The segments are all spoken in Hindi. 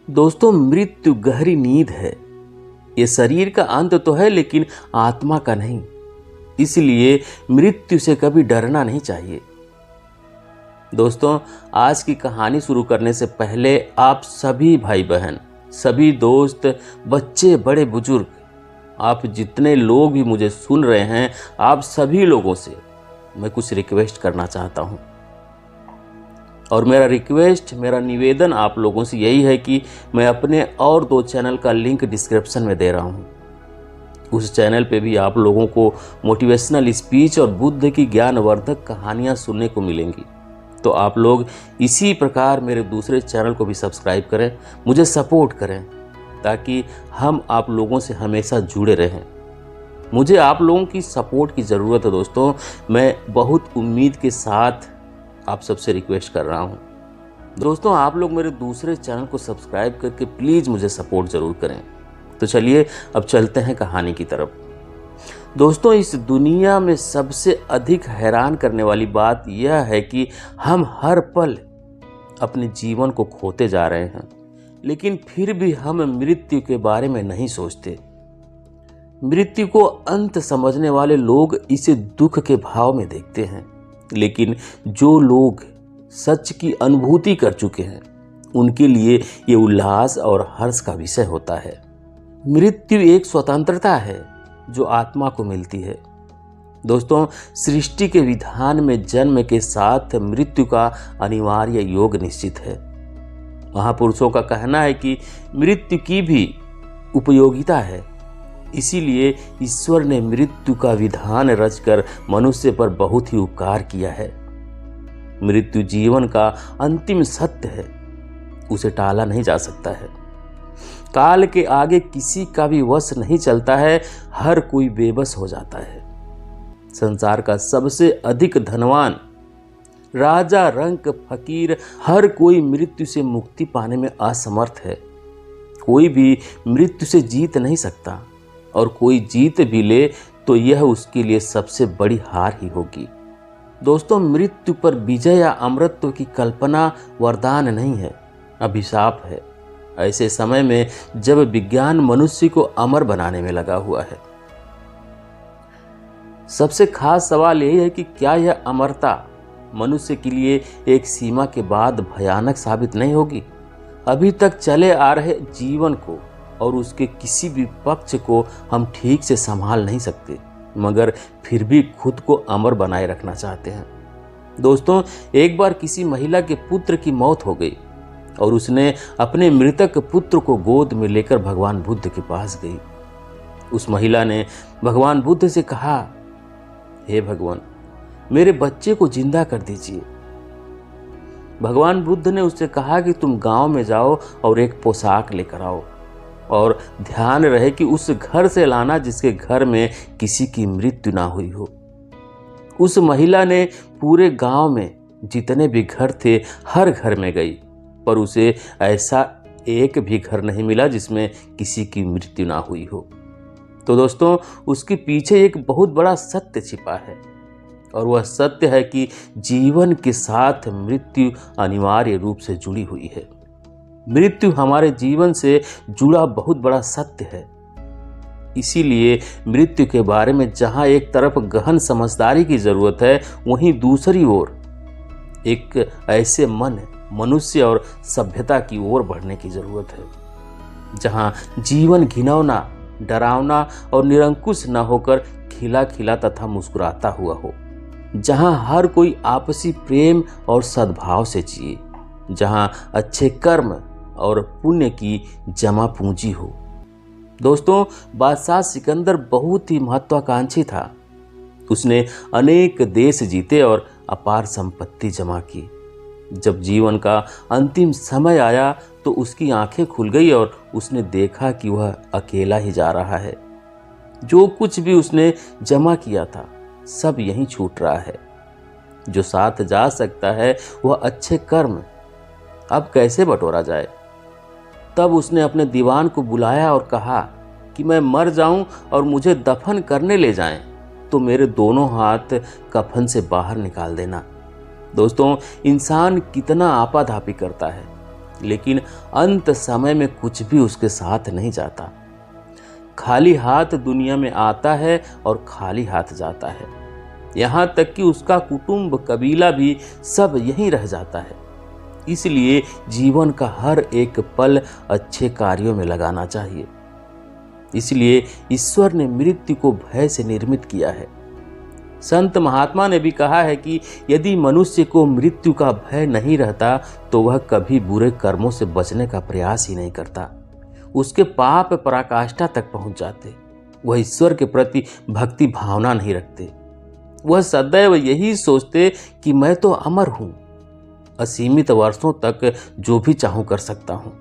दोस्तों, मृत्यु गहरी नींद है। ये शरीर का अंत तो है, लेकिन आत्मा का नहीं। इसलिए मृत्यु से कभी डरना नहीं चाहिए। दोस्तों, आज की कहानी शुरू करने से पहले आप सभी भाई बहन, सभी दोस्त, बच्चे, बड़े बुजुर्ग, आप जितने लोग भी मुझे सुन रहे हैं, आप सभी लोगों से मैं कुछ रिक्वेस्ट करना चाहता हूं। और मेरा रिक्वेस्ट, मेरा निवेदन आप लोगों से यही है कि मैं अपने और 2 चैनल का लिंक डिस्क्रिप्शन में दे रहा हूं। उस चैनल पे भी आप लोगों को मोटिवेशनल स्पीच और बुद्ध की ज्ञानवर्धक कहानियां सुनने को मिलेंगी। तो आप लोग इसी प्रकार मेरे दूसरे चैनल को भी सब्सक्राइब करें, मुझे सपोर्ट करें, ताकि हम आप लोगों से हमेशा जुड़े रहें। मुझे आप लोगों की सपोर्ट की ज़रूरत है दोस्तों। मैं बहुत उम्मीद के साथ आप सबसे रिक्वेस्ट कर रहा हूं। दोस्तों, आप लोग मेरे दूसरे चैनल को सब्सक्राइब करके प्लीज़ मुझे सपोर्ट ज़रूर करें। तो चलिए अब चलते हैं कहानी की तरफ। दोस्तों, इस दुनिया में सबसे अधिक हैरान करने वाली बात यह है कि हम हर पल अपने जीवन को खोते जा रहे हैं, लेकिन फिर भी हम मृत्यु के बारे में नहीं सोचते। मृत्यु को अंत समझने वाले लोग इसे दुख के भाव में देखते हैं, लेकिन जो लोग सच की अनुभूति कर चुके हैं, उनके लिए ये उल्लास और हर्ष का विषय होता है। मृत्यु एक स्वतंत्रता है जो आत्मा को मिलती है। दोस्तों, सृष्टि के विधान में जन्म के साथ मृत्यु का अनिवार्य योग निश्चित है। महापुरुषों का कहना है कि मृत्यु की भी उपयोगिता है। इसीलिए ईश्वर ने मृत्यु का विधान रचकर मनुष्य पर बहुत ही उपकार किया है। मृत्यु जीवन का अंतिम सत्य है, उसे टाला नहीं जा सकता है। काल के आगे किसी का भी वश नहीं चलता है, हर कोई बेबस हो जाता है। संसार का सबसे अधिक धनवान, राजा, रंक, फकीर, हर कोई मृत्यु से मुक्ति पाने में असमर्थ है। कोई भी मृत्यु से जीत नहीं सकता, और कोई जीत भी ले तो यह उसके लिए सबसे बड़ी हार ही होगी। दोस्तों, मृत्यु पर विजय या अमरत्व की कल्पना वरदान नहीं है, अभिशाप है। ऐसे समय में जब विज्ञान मनुष्य को अमर बनाने में लगा हुआ है, सबसे खास सवाल यही है कि क्या यह अमरता मनुष्य के लिए एक सीमा के बाद भयानक साबित नहीं होगी? अभी तक चले आ रहे जीवन को और उसके किसी भी पक्ष को हम ठीक से संभाल नहीं सकते, मगर फिर भी खुद को अमर बनाए रखना चाहते हैं। दोस्तों, एक बार किसी महिला के पुत्र की मौत हो गई और उसने अपने मृतक पुत्र को गोद में लेकर भगवान बुद्ध के पास गई। उस महिला ने भगवान बुद्ध से कहा, हे भगवान, मेरे बच्चे को जिंदा कर दीजिए। भगवान बुद्ध ने उससे कहा कि तुम गांव में जाओ और एक पोशाक लेकर आओ, और ध्यान रहे कि उस घर से लाना जिसके घर में किसी की मृत्यु ना हुई हो। उस महिला ने पूरे गांव में जितने भी घर थे, हर घर में गई, पर उसे ऐसा एक भी घर नहीं मिला जिसमें किसी की मृत्यु ना हुई हो। तो दोस्तों, उसके पीछे एक बहुत बड़ा सत्य छिपा है, और वह सत्य है कि जीवन के साथ मृत्यु अनिवार्य रूप से जुड़ी हुई है। मृत्यु हमारे जीवन से जुड़ा बहुत बड़ा सत्य है। इसीलिए मृत्यु के बारे में जहां एक तरफ गहन समझदारी की जरूरत है, वहीं दूसरी ओर एक ऐसे मन, मनुष्य और सभ्यता की ओर बढ़ने की जरूरत है जहां जीवन घिनौना, डरावना और निरंकुश न होकर खिला खिला तथा मुस्कुराता हुआ हो, जहां हर कोई आपसी प्रेम और सद्भाव से जिए, जहां अच्छे कर्म और पुण्य की जमा पूंजी हो। दोस्तों, बादशाह सिकंदर बहुत ही महत्वाकांक्षी था। उसने अनेक देश जीते और अपार संपत्ति जमा की। जब जीवन का अंतिम समय आया तो उसकी आंखें खुल गई और उसने देखा कि वह अकेला ही जा रहा है। जो कुछ भी उसने जमा किया था, सब यहीं छूट रहा है। जो साथ जा सकता है वह अच्छे कर्म, अब कैसे बटोरा जाए? तब उसने अपने दीवान को बुलाया और कहा कि मैं मर जाऊं और मुझे दफन करने ले जाएं, तो मेरे दोनों हाथ कफन से बाहर निकाल देना। दोस्तों, इंसान कितना आपाधापी करता है, लेकिन अंत समय में कुछ भी उसके साथ नहीं जाता। खाली हाथ दुनिया में आता है और खाली हाथ जाता है। यहाँ तक कि उसका कुटुंब, कबीला भी सब यहीं रह जाता है। इसलिए जीवन का हर एक पल अच्छे कार्यों में लगाना चाहिए। इसलिए ईश्वर ने मृत्यु को भय से निर्मित किया है। संत महात्मा ने भी कहा है कि यदि मनुष्य को मृत्यु का भय नहीं रहता तो वह कभी बुरे कर्मों से बचने का प्रयास ही नहीं करता। उसके पाप पराकाष्ठा तक पहुंच जाते। वह ईश्वर के प्रति भक्ति भावना नहीं रखते। वह सदैव यही सोचते कि मैं तो अमर हूं, असीमित वर्षों तक जो भी चाहूं कर सकता हूं।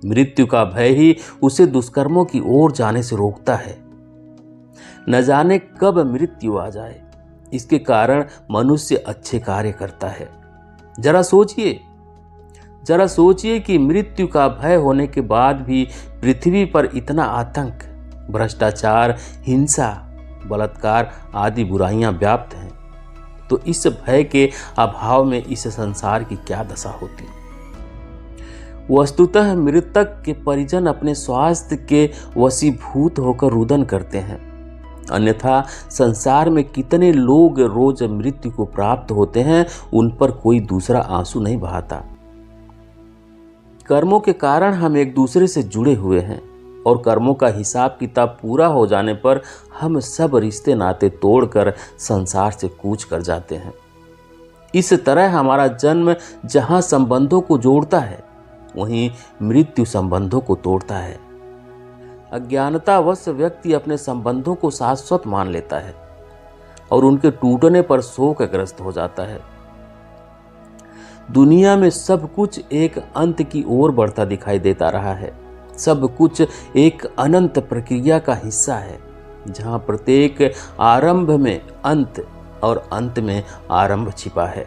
मृत्यु का भय ही उसे दुष्कर्मों की ओर जाने से रोकता है। न जाने कब मृत्यु आ जाए, इसके कारण मनुष्य अच्छे कार्य करता है। जरा सोचिए कि मृत्यु का भय होने के बाद भी पृथ्वी पर इतना आतंक, भ्रष्टाचार, हिंसा, बलात्कार आदि बुराइयां व्याप्त हैं, तो इस भय के अभाव में इस संसार की क्या दशा होती। वस्तुतः मृतक के परिजन अपने स्वास्थ्य के वशीभूत होकर रुदन करते हैं, अन्यथा संसार में कितने लोग रोज मृत्यु को प्राप्त होते हैं, उन पर कोई दूसरा आंसू नहीं बहाता। कर्मों के कारण हम एक दूसरे से जुड़े हुए हैं और कर्मों का हिसाब किताब पूरा हो जाने पर हम सब रिश्ते नाते तोड़कर संसार से कूच कर जाते हैं। इस तरह हमारा जन्म जहां संबंधों को जोड़ता है, वहीं मृत्यु संबंधों को तोड़ता है। अज्ञानतावश व्यक्ति अपने संबंधों को शाश्वत मान लेता है और उनके टूटने पर शोकग्रस्त हो जाता है। दुनिया में सब कुछ एक अंत की ओर बढ़ता दिखाई देता रहा है। सब कुछ एक अनंत प्रक्रिया का हिस्सा है, जहां प्रत्येक आरंभ में अंत और अंत में आरंभ छिपा है।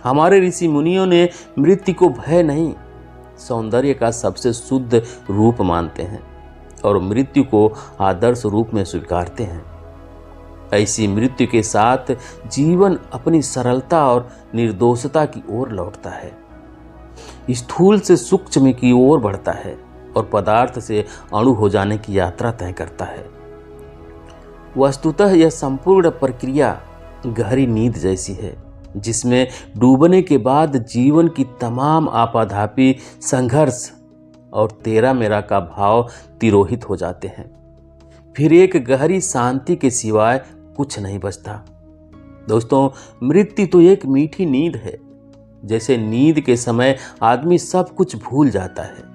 हमारे ऋषि मुनियों ने मृत्यु को भय नहीं, सौंदर्य का सबसे शुद्ध रूप मानते हैं और मृत्यु को आदर्श रूप में स्वीकारते हैं। ऐसी मृत्यु के साथ जीवन अपनी सरलता और निर्दोषता की ओर लौटता है, स्थूल से सूक्ष्म की ओर बढ़ता है और पदार्थ से अणु हो जाने की यात्रा तय करता है। वस्तुतः यह संपूर्ण प्रक्रिया गहरी नींद जैसी है, जिसमें डूबने के बाद जीवन की तमाम आपाधापी, संघर्ष और तेरा मेरा का भाव तिरोहित हो जाते हैं। फिर एक गहरी शांति के सिवाय कुछ नहीं बचता। दोस्तों, मृत्यु तो एक मीठी नींद है। जैसे नींद के समय आदमी सब कुछ भूल जाता है,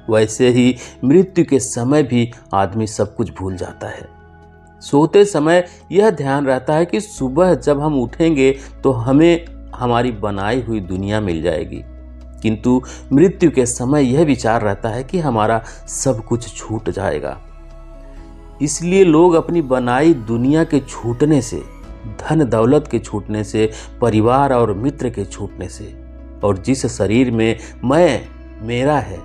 वैसे ही मृत्यु के समय भी आदमी सब कुछ भूल जाता है। सोते समय यह ध्यान रहता है कि सुबह जब हम उठेंगे तो हमें हमारी बनाई हुई दुनिया मिल जाएगी, किंतु मृत्यु के समय यह विचार रहता है कि हमारा सब कुछ छूट जाएगा। इसलिए लोग अपनी बनाई दुनिया के छूटने से, धन दौलत के छूटने से, परिवार और मित्र के छूटने से और जिस शरीर में मैं मेरा है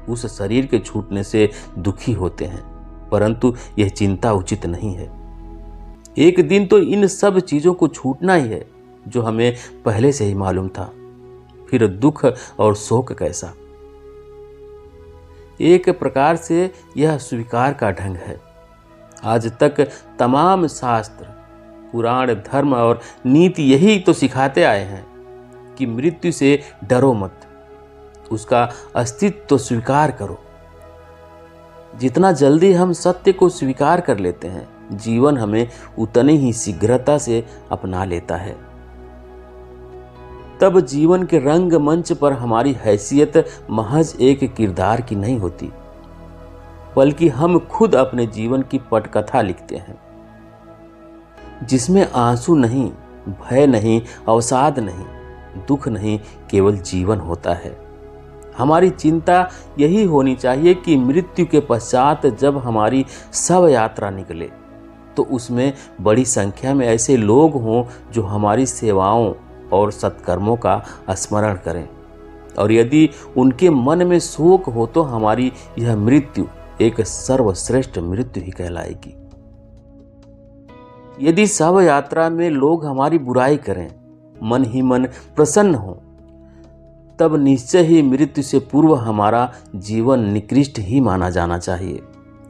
उस शरीर के छूटने से दुखी होते हैं, परंतु यह चिंता उचित नहीं है। एक दिन तो इन सब चीजों को छूटना ही है जो हमें पहले से ही मालूम था। फिर दुख और शोक कैसा। एक प्रकार से यह स्वीकार का ढंग है। आज तक तमाम शास्त्र, पुराण, धर्म और नीति यही तो सिखाते आए हैं कि मृत्यु से डरो मत, उसका अस्तित्व तो स्वीकार करो। जितना जल्दी हम सत्य को स्वीकार कर लेते हैं, जीवन हमें उतनी ही शीघ्रता से अपना लेता है। तब जीवन के रंगमंच पर हमारी हैसियत महज एक किरदार की नहीं होती, बल्कि हम खुद अपने जीवन की पटकथा लिखते हैं, जिसमें आंसू नहीं, भय नहीं, अवसाद नहीं, दुख नहीं, केवल जीवन होता है। हमारी चिंता यही होनी चाहिए कि मृत्यु के पश्चात जब हमारी शव यात्रा निकले तो उसमें बड़ी संख्या में ऐसे लोग हों जो हमारी सेवाओं और सत्कर्मों का स्मरण करें, और यदि उनके मन में शोक हो तो हमारी यह मृत्यु एक सर्वश्रेष्ठ मृत्यु ही कहलाएगी। यदि शव यात्रा में लोग हमारी बुराई करें, मन ही मन प्रसन्न हो, तब निश्चय ही मृत्यु से पूर्व हमारा जीवन निकृष्ट ही माना जाना चाहिए।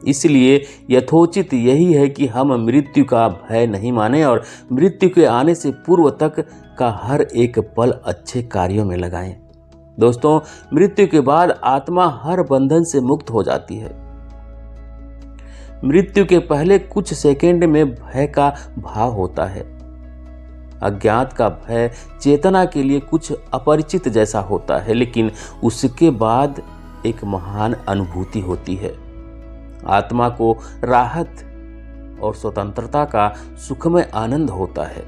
इसलिए यथोचित यही है कि हम मृत्यु का भय नहीं माने और मृत्यु के आने से पूर्व तक का हर एक पल अच्छे कार्यों में लगाएं। दोस्तों, मृत्यु के बाद आत्मा हर बंधन से मुक्त हो जाती है। मृत्यु के पहले कुछ सेकंड में भय का भाव होता है। अज्ञात का भय चेतना के लिए कुछ अपरिचित जैसा होता है, लेकिन उसके बाद एक महान अनुभूति होती है। आत्मा को राहत और स्वतंत्रता का सुखमय आनंद होता है।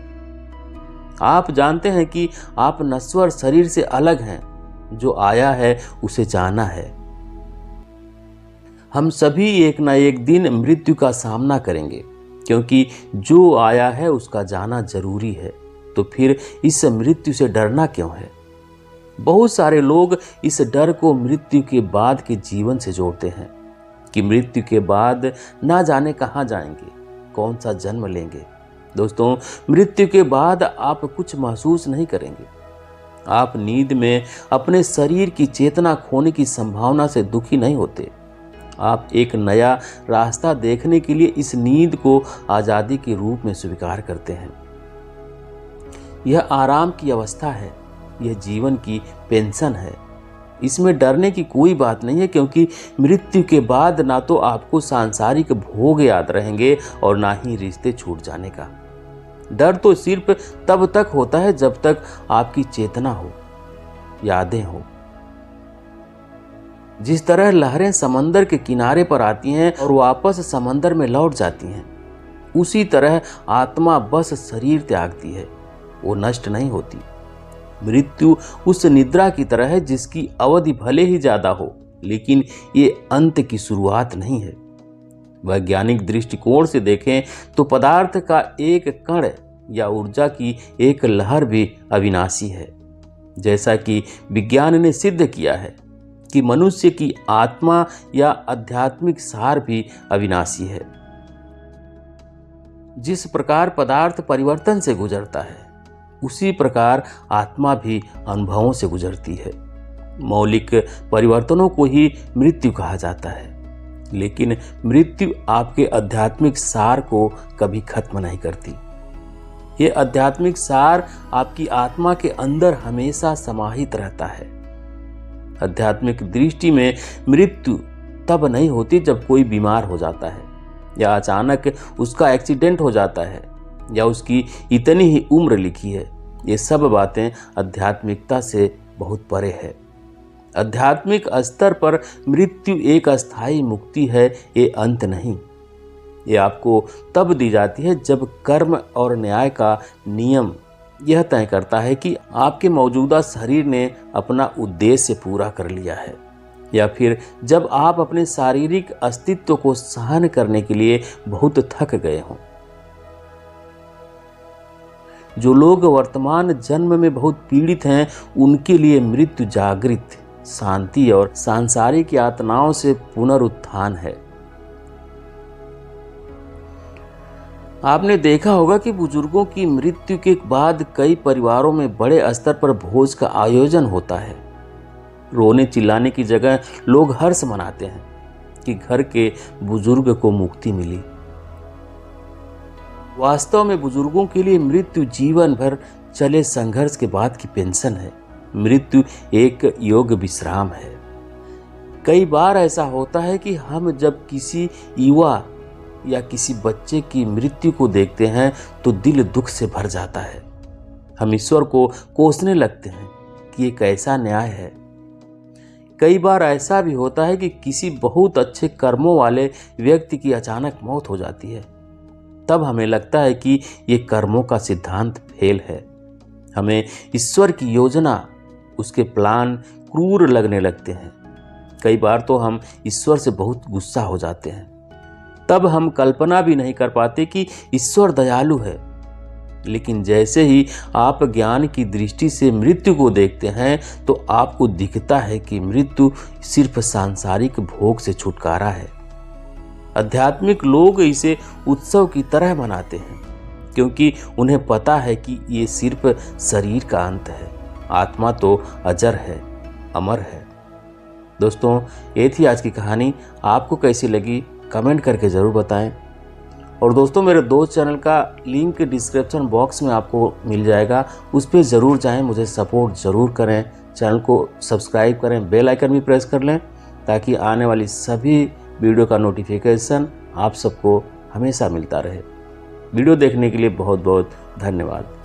आप जानते हैं कि आप नश्वर शरीर से अलग हैं। जो आया है उसे जाना है। हम सभी एक न एक दिन मृत्यु का सामना करेंगे, क्योंकि जो आया है उसका जाना जरूरी है। तो फिर इस मृत्यु से डरना क्यों है? बहुत सारे लोग इस डर को मृत्यु के बाद के जीवन से जोड़ते हैं कि मृत्यु के बाद ना जाने कहाँ जाएंगे, कौन सा जन्म लेंगे। दोस्तों, मृत्यु के बाद आप कुछ महसूस नहीं करेंगे। आप नींद में अपने शरीर की चेतना खोने की संभावना से दुखी नहीं होते। आप एक नया रास्ता देखने के लिए इस नींद को आजादी के रूप में स्वीकार करते हैं। यह आराम की अवस्था है, यह जीवन की पेंशन है। इसमें डरने की कोई बात नहीं है, क्योंकि मृत्यु के बाद ना तो आपको सांसारिक भोग याद रहेंगे और ना ही रिश्ते छूट जाने का। डर तो सिर्फ तब तक होता है जब तक आपकी चेतना हो, यादें हो। जिस तरह लहरें समंदर के किनारे पर आती हैं और वापस समंदर में लौट जाती हैं, उसी तरह आत्मा बस शरीर त्यागती है, वो नष्ट नहीं होती। मृत्यु उस निद्रा की तरह है जिसकी अवधि भले ही ज्यादा हो, लेकिन ये अंत की शुरुआत नहीं है। वैज्ञानिक दृष्टिकोण से देखें तो पदार्थ का एक कण या ऊर्जा की एक लहर भी अविनाशी है। जैसा कि विज्ञान ने सिद्ध किया है कि मनुष्य की आत्मा या आध्यात्मिक सार भी अविनाशी है। जिस प्रकार पदार्थ परिवर्तन से गुजरता है, उसी प्रकार आत्मा भी अनुभवों से गुजरती है। मौलिक परिवर्तनों को ही मृत्यु कहा जाता है, लेकिन मृत्यु आपके आध्यात्मिक सार को कभी खत्म नहीं करती। ये आध्यात्मिक सार आपकी आत्मा के अंदर हमेशा समाहित रहता है। आध्यात्मिक दृष्टि में मृत्यु तब नहीं होती जब कोई बीमार हो जाता है, या अचानक उसका एक्सीडेंट हो जाता है, या उसकी इतनी ही उम्र लिखी है। ये सब बातें आध्यात्मिकता से बहुत परे है। आध्यात्मिक स्तर पर मृत्यु एक अस्थायी मुक्ति है, ये अंत नहीं। ये आपको तब दी जाती है जब कर्म और न्याय का नियम यह तय करता है कि आपके मौजूदा शरीर ने अपना उद्देश्य पूरा कर लिया है, या फिर जब आप अपने शारीरिक अस्तित्व को सहन करने के लिए बहुत थक गए हों। जो लोग वर्तमान जन्म में बहुत पीड़ित हैं, उनके लिए मृत्यु जागृत, शांति और सांसारिक यातनाओं से पुनरुत्थान है। आपने देखा होगा कि बुजुर्गों की मृत्यु के बाद कई परिवारों में बड़े स्तर पर भोज का आयोजन होता है। रोने चिल्लाने की जगह लोग हर्ष मनाते हैं कि घर के बुजुर्ग को मुक्ति मिली। वास्तव में बुजुर्गों के लिए मृत्यु जीवन भर चले संघर्ष के बाद की पेंशन है। मृत्यु एक योग विश्राम है। कई बार ऐसा होता है कि हम जब किसी युवा या किसी बच्चे की मृत्यु को देखते हैं तो दिल दुख से भर जाता है। हम ईश्वर को कोसने लगते हैं कि ये कैसा न्याय है। कई बार ऐसा भी होता है कि किसी बहुत अच्छे कर्मों वाले व्यक्ति की अचानक मौत हो जाती है। तब हमें लगता है कि ये कर्मों का सिद्धांत फेल है। हमें ईश्वर की योजना, उसके प्लान क्रूर लगने लगते हैं। कई बार तो हम ईश्वर से बहुत गुस्सा हो जाते हैं। तब हम कल्पना भी नहीं कर पाते कि ईश्वर दयालु है। लेकिन जैसे ही आप ज्ञान की दृष्टि से मृत्यु को देखते हैं तो आपको दिखता है कि मृत्यु सिर्फ सांसारिक भोग से छुटकारा है। आध्यात्मिक लोग इसे उत्सव की तरह मनाते हैं, क्योंकि उन्हें पता है कि ये सिर्फ शरीर का अंत है। आत्मा तो अजर है, अमर है। दोस्तों, ये थी आज की कहानी। आपको कैसी लगी कमेंट करके ज़रूर बताएं। और दोस्तों, मेरे दोस्त चैनल का लिंक डिस्क्रिप्शन बॉक्स में आपको मिल जाएगा, उस पर ज़रूर जाएं, मुझे सपोर्ट ज़रूर करें, चैनल को सब्सक्राइब करें, बेल आइकन भी प्रेस कर लें ताकि आने वाली सभी वीडियो का नोटिफिकेशन आप सबको हमेशा मिलता रहे। वीडियो देखने के लिए बहुत बहुत धन्यवाद।